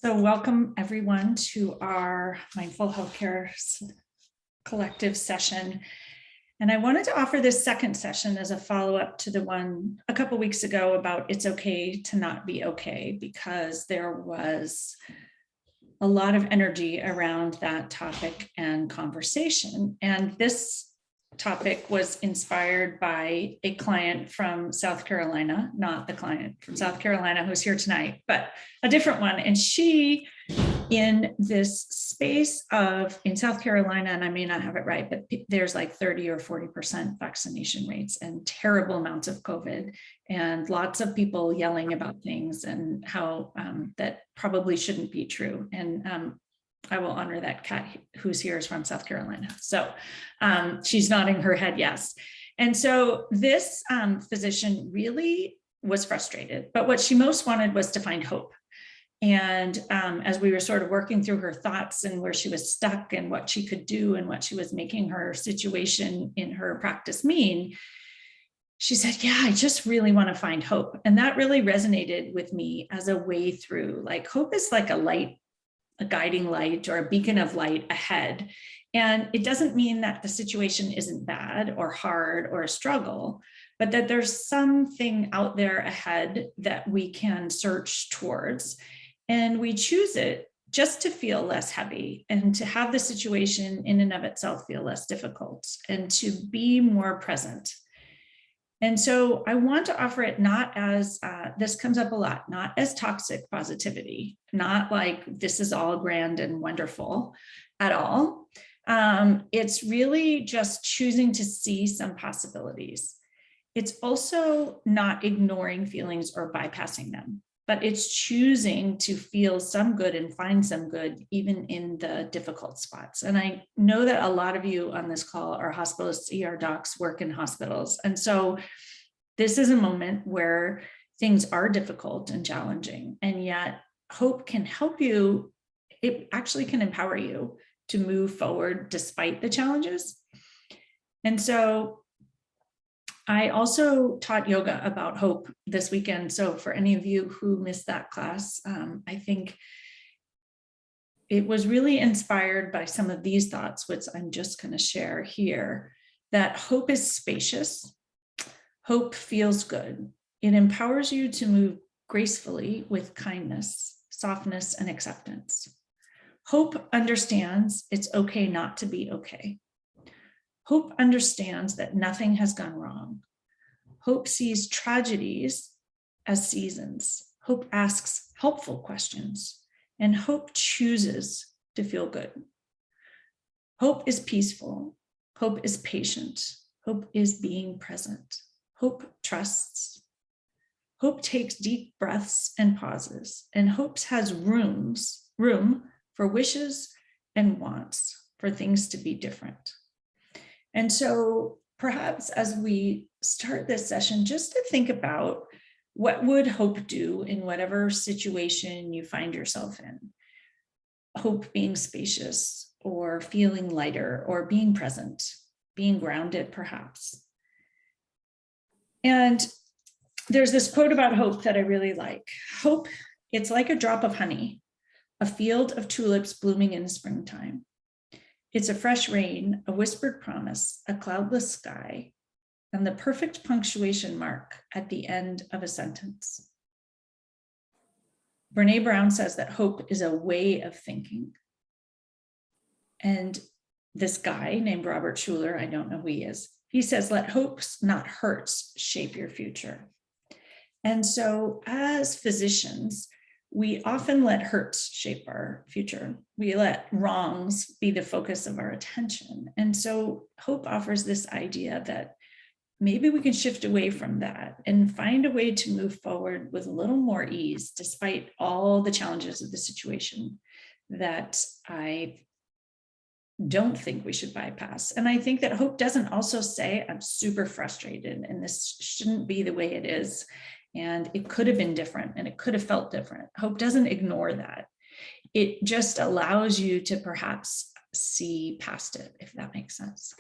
So welcome everyone to our Mindful Healthcare Collective session. And I wanted to offer this second session as a follow-up to the one a couple weeks ago about it's okay to not be okay, because there was a lot of energy around that topic and conversation. And this topic was inspired by a client from South Carolina, not the client from South Carolina who's here tonight, but a different one. And she, in this space of, in South Carolina, and I may not have it right, but there's like 30 or 40% vaccination rates and terrible amounts of COVID and lots of people yelling about things and how that probably shouldn't be true. And I will honor that cat who's here is from South Carolina. So she's nodding her head yes. And so this physician really was frustrated, but what she most wanted was to find hope. And as we were sort of working through her thoughts and where she was stuck and what she could do and what she was making her situation in her practice mean, she said, yeah, I just really want to find hope. And that really resonated with me as a way through. Like, hope is like a light, a guiding light or a beacon of light ahead. And it doesn't mean that the situation isn't bad or hard or a struggle, but that there's something out there ahead that we can search towards. And we choose it just to feel less heavy and to have the situation in and of itself feel less difficult and to be more present. And so I want to offer it not as, this comes up a lot, not as toxic positivity, not like this is all grand and wonderful at all. It's really just choosing to see some possibilities. It's also not ignoring feelings or bypassing them, but it's choosing to feel some good and find some good, even in the difficult spots. And I know that a lot of you on this call are hospitalists, ER docs, work in hospitals. And so this is a moment where things are difficult and challenging, and yet hope can help you. It actually can empower you to move forward despite the challenges. And so I also taught yoga about hope this weekend. So for any of you who missed that class, I think it was really inspired by some of these thoughts, which I'm just going to share here, that hope is spacious. Hope feels good. It empowers you to move gracefully with kindness, softness, and acceptance. Hope understands it's okay not to be okay. Hope understands that nothing has gone wrong. Hope sees tragedies as seasons. Hope asks helpful questions, and hope chooses to feel good. Hope is peaceful. Hope is patient. Hope is being present. Hope trusts. Hope takes deep breaths and pauses, and hope has room for wishes and wants for things to be different. And so perhaps as we start this session, just to think about what would hope do in whatever situation you find yourself in. Hope being spacious or feeling lighter or being present, being grounded perhaps. And there's this quote about hope that I really like. Hope, it's like a drop of honey, a field of tulips blooming in springtime. It's a fresh rain, a whispered promise, a cloudless sky, and the perfect punctuation mark at the end of a sentence. Brene Brown says that hope is a way of thinking. And this guy named Robert Schuller, I don't know who he is, he says, let hopes, not hurts, shape your future. And so as physicians, we often let hurts shape our future. We let wrongs be the focus of our attention. And so hope offers this idea that maybe we can shift away from that and find a way to move forward with a little more ease, despite all the challenges of the situation that I don't think we should bypass. And I think that hope doesn't also say, I'm super frustrated and this shouldn't be the way it is. And it could have been different and it could have felt different. Hope doesn't ignore that. It just allows you to perhaps see past it, if that makes sense.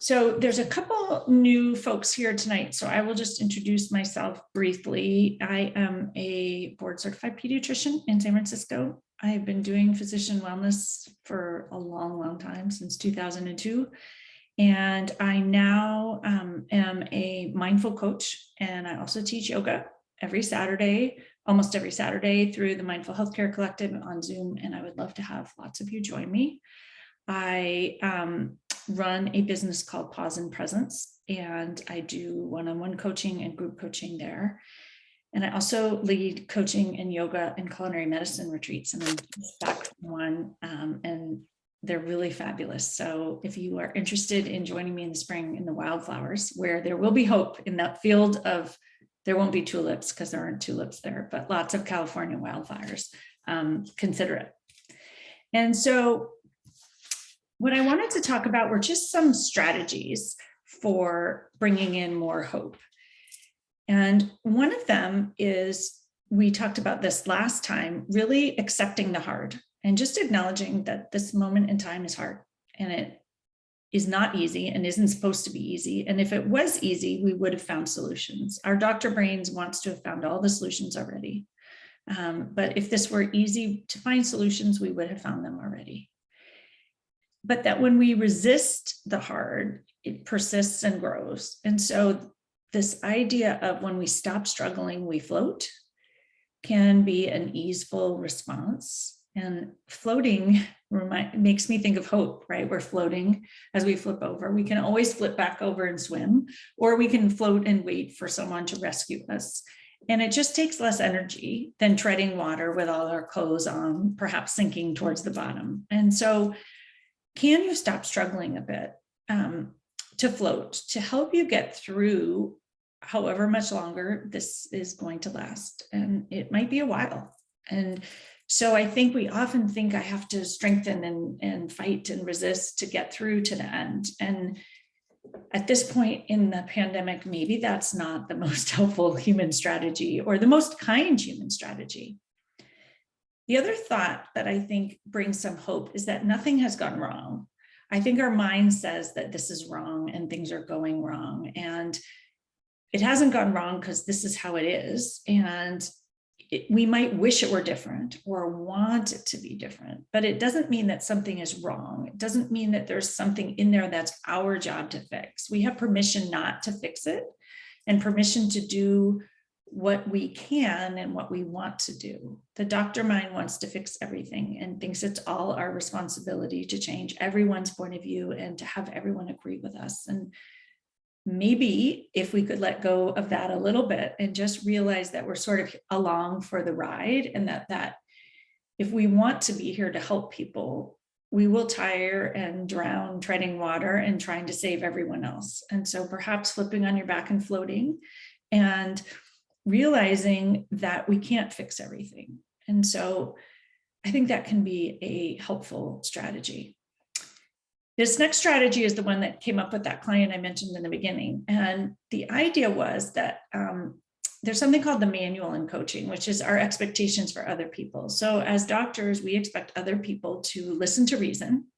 So there's a couple new folks here tonight, so I will just introduce myself briefly. I am a board certified pediatrician in San Francisco. I've been doing physician wellness for a long, long time, since 2002. And I now am a mindful coach, and I also teach yoga every Saturday, almost every Saturday, through the Mindful Healthcare Collective on Zoom, and I would love to have lots of you join me. I run a business called Pause and Presence, and I do one-on-one coaching and group coaching there. And I also lead coaching and yoga and culinary medicine retreats, and I'm just back from one, and they're really fabulous. So if you are interested in joining me in the spring in the wildflowers, where there will be hope in that field of, there won't be tulips because there aren't tulips there, but lots of California wildflowers, consider it. And so what I wanted to talk about were just some strategies for bringing in more hope. And one of them is, we talked about this last time, really accepting the hard and just acknowledging that this moment in time is hard and it is not easy and isn't supposed to be easy. And if it was easy, we would have found solutions. Our doctor brains wants to have found all the solutions already. But if this were easy to find solutions, we would have found them already. But that when we resist the hard, it persists and grows. And so this idea of when we stop struggling, we float, can be an easeful response. And floating makes me think of hope, right? We're floating as we flip over. We can always flip back over and swim, or we can float and wait for someone to rescue us. And it just takes less energy than treading water with all our clothes on, perhaps sinking towards the bottom. And so can you stop struggling a bit to float, to help you get through however much longer this is going to last? And it might be a while. And so I think we often think I have to strengthen and fight and resist to get through to the end. And at this point in the pandemic, maybe that's not the most helpful human strategy or the most kind human strategy. The other thought that I think brings some hope is that nothing has gone wrong. I think our mind says that this is wrong and things are going wrong, and it hasn't gone wrong because this is how it is. And we might wish it were different or want it to be different, but it doesn't mean that something is wrong. It doesn't mean that there's something in there that's our job to fix. We have permission not to fix it and permission to do what we can and what we want to do. The doctor mind wants to fix everything and thinks it's all our responsibility to change everyone's point of view and to have everyone agree with us. And maybe if we could let go of that a little bit and just realize that we're sort of along for the ride, and that if we want to be here to help people, we will tire and drown treading water and trying to save everyone else. And so perhaps flipping on your back and floating and realizing that we can't fix everything. And so I think that can be a helpful strategy. This next strategy is the one that came up with that client I mentioned in the beginning. And the idea was that there's something called the manual in coaching, which is our expectations for other people. So as doctors, we expect other people to listen to reason.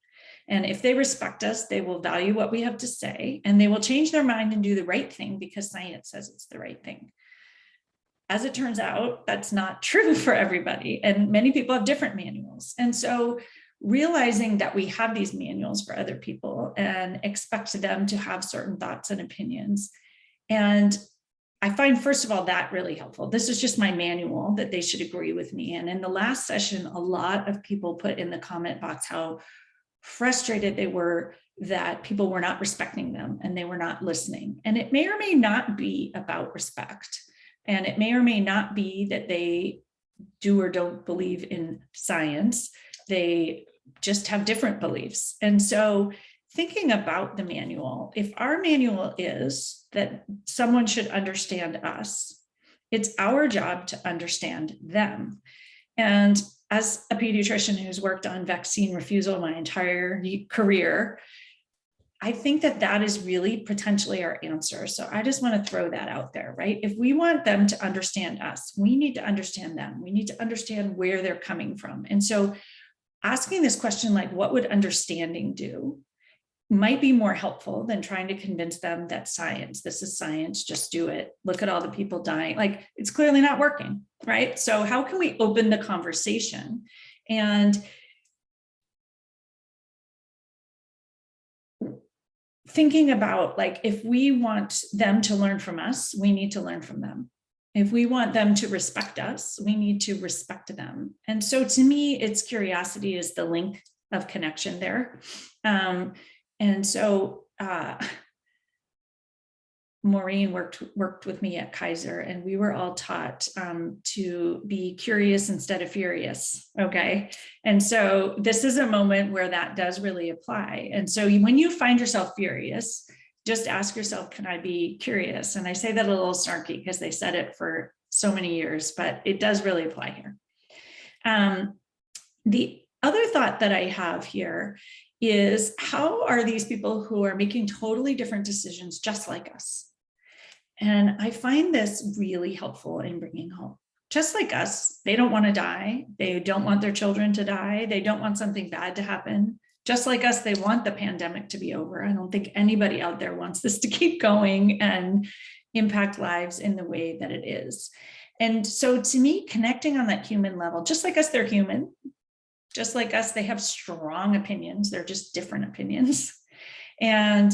And if they respect us, they will value what we have to say, and they will change their mind and do the right thing because science says it's the right thing. As it turns out, that's not true for everybody. And many people have different manuals. And so realizing that we have these manuals for other people and expect them to have certain thoughts and opinions. And I find, first of all, that really helpful. This is just my manual that they should agree with me. And in the last session, a lot of people put in the comment box how frustrated they were that people were not respecting them and they were not listening. And it may or may not be about respect. And it may or may not be that they do or don't believe in science. They just have different beliefs. And so thinking about the manual, if our manual is that someone should understand us, it's our job to understand them. And as a pediatrician who's worked on vaccine refusal my entire career, I think that that is really potentially our answer. So I just want to throw that out there, right? If we want them to understand us, we need to understand them. We need to understand where they're coming from. And so asking this question, like, what would understanding do? might be more helpful than trying to convince them that this is science, just do it. Look at all the people dying. Like, it's clearly not working, right? So how can we open the conversation? And thinking about, like, if we want them to learn from us, we need to learn from them. If we want them to respect us, we need to respect them. And so to me, it's curiosity is the link of connection there. And so Maureen worked with me at Kaiser, and we were all taught to be curious instead of furious. Okay. And so this is a moment where that does really apply. And so when you find yourself furious, just ask yourself, can I be curious? And I say that a little snarky because they said it for so many years, but it does really apply here. The other thought that I have here is, how are these people who are making totally different decisions just like us? And I find this really helpful in bringing home. Just like us, they don't want to die. They don't want their children to die. They don't want something bad to happen. Just like us, they want the pandemic to be over. I don't think anybody out there wants this to keep going and impact lives in the way that it is. And so to me, connecting on that human level, just like us, they're human. Just like us, they have strong opinions. They're just different opinions. And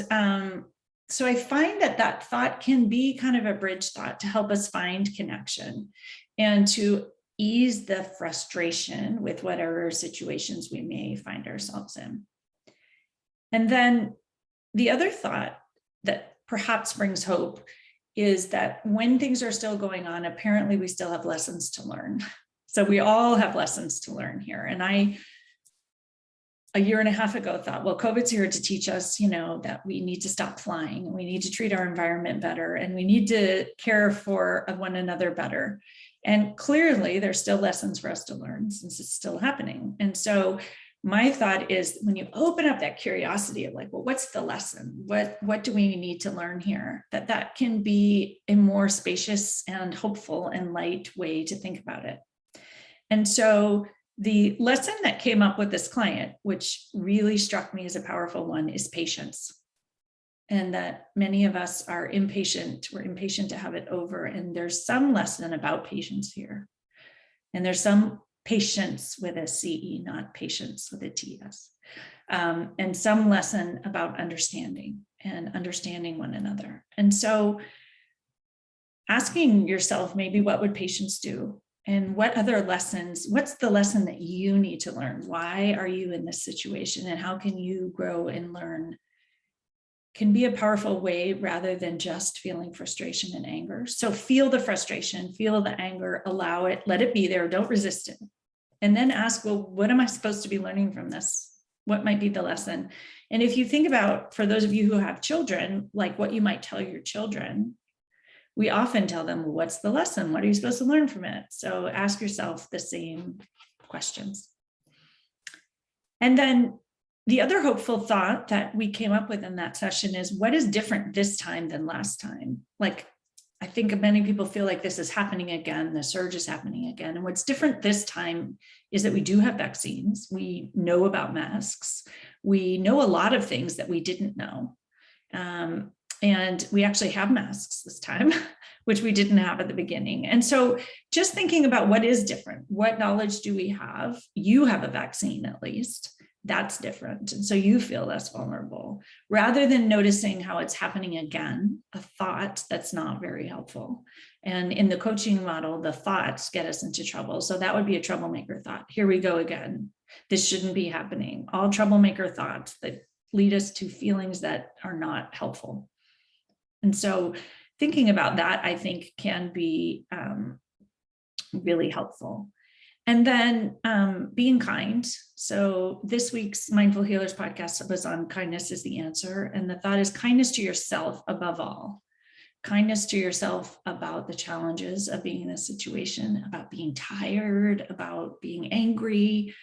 so I find that thought can be kind of a bridge thought to help us find connection and to ease the frustration with whatever situations we may find ourselves in. And then the other thought that perhaps brings hope is that when things are still going on, apparently we still have lessons to learn. So we all have lessons to learn here. And I, a year and a half ago, thought, well, COVID's here to teach us, that we need to stop flying, and we need to treat our environment better, and we need to care for one another better. And clearly there's still lessons for us to learn since it's still happening. And so my thought is, when you open up that curiosity of, like, well, what's the lesson? What do we need to learn here? That can be a more spacious and hopeful and light way to think about it. And so the lesson that came up with this client, which really struck me as a powerful one, is patience. And that many of us are impatient. We're impatient to have it over. And there's some lesson about patience here. And there's some patience with a CE, not patience with a TS. And some lesson about understanding and understanding one another. And so asking yourself, maybe, what would patience do? And what other lessons, what's the lesson that you need to learn? Why are you in this situation? And how can you grow and learn? Can be a powerful way, rather than just feeling frustration and anger. So feel the frustration, feel the anger, allow it, let it be there, don't resist it. And then ask, well, what am I supposed to be learning from this? What might be the lesson? And if you think about, for those of you who have children, like what you might tell your children, we often tell them, well, what's the lesson? What are you supposed to learn from it? So ask yourself the same questions. And then the other hopeful thought that we came up with in that session is, what is different this time than last time? Like, I think many people feel like this is happening again, the surge is happening again. And what's different this time is that we do have vaccines. We know about masks. We know a lot of things that we didn't know. And we actually have masks this time, which we didn't have at the beginning. And so just thinking about what is different, what knowledge do we have? You have a vaccine, at least. That's different. And so you feel less vulnerable, rather than noticing how it's happening again, a thought that's not very helpful. And in the coaching model, the thoughts get us into trouble. So that would be a troublemaker thought. Here we go again. This shouldn't be happening. All troublemaker thoughts that lead us to feelings that are not helpful. And so thinking about that, I think, can be really helpful. And then being kind. So this week's Mindful Healers podcast was on kindness is the answer. And the thought is kindness to yourself above all. Kindness to yourself about the challenges of being in this situation, about being tired, about being angry,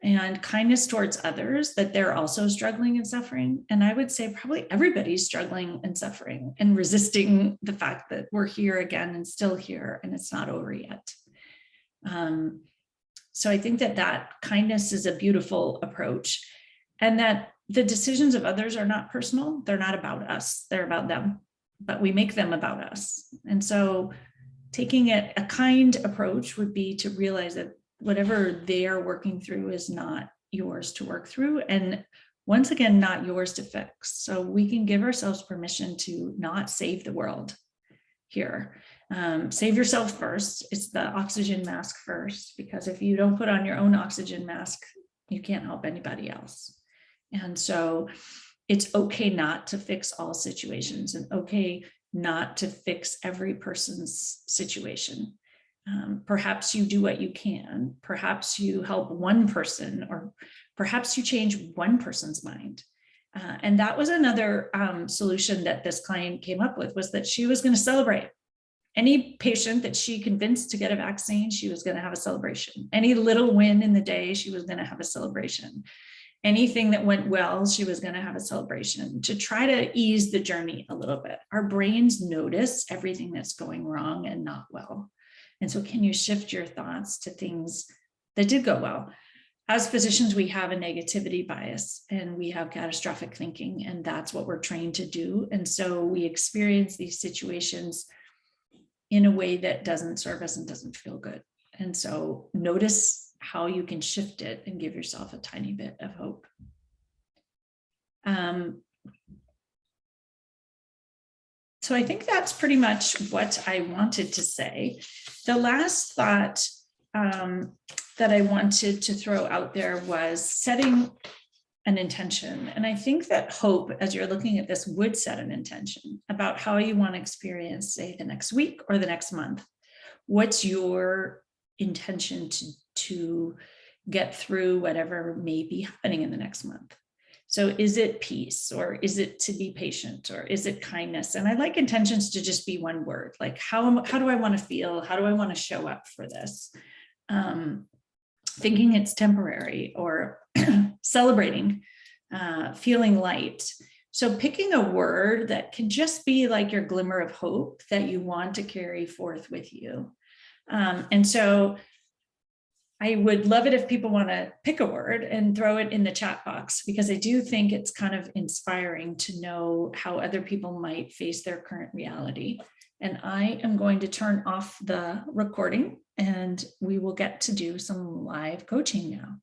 and kindness towards others, that they're also struggling and suffering. And I would say probably everybody's struggling and suffering and resisting the fact that we're here again and still here and it's not over yet. So I think that kindness is a beautiful approach, and that the decisions of others are not personal. They're not about us. They're about them, but we make them about us. And so taking a kind approach would be to realize that whatever they are working through is not yours to work through. And once again, not yours to fix. So we can give ourselves permission to not save the world here. Save yourself first. It's the oxygen mask first, because if you don't put on your own oxygen mask, you can't help anybody else. And so it's okay not to fix all situations, and okay not to fix every person's situation. Perhaps you do what you can. Perhaps you help one person, or perhaps you change one person's mind. And that was another solution that this client came up with, was that she was going to celebrate. Any patient that she convinced to get a vaccine, she was going to have a celebration. Any little win in the day, she was going to have a celebration. Anything that went well, she was going to have a celebration, to try to ease the journey a little bit. Our brains notice everything that's going wrong and not well. And so can you shift your thoughts to things that did go well? As physicians, we have a negativity bias and we have catastrophic thinking, and that's what we're trained to do. And so we experience these situations in a way that doesn't serve us and doesn't feel good. And so notice how you can shift it and give yourself a tiny bit of hope. So I think that's pretty much what I wanted to say. The last thought that I wanted to throw out there was setting an intention. And I think that hope, as you're looking at this, would set an intention about how you want to experience, say, the next week or the next month. What's your intention to get through whatever may be happening in the next month? So is it peace, or is it to be patient, or is it kindness? And I like intentions to just be one word, like how do I want to feel? How do I want to show up for this? Thinking it's temporary, or celebrating, feeling light. So picking a word that can just be like your glimmer of hope that you want to carry forth with you. And so I would love it if people want to pick a word and throw it in the chat box, because I do think it's kind of inspiring to know how other people might face their current reality. And I am going to turn off the recording, and we will get to do some live coaching now.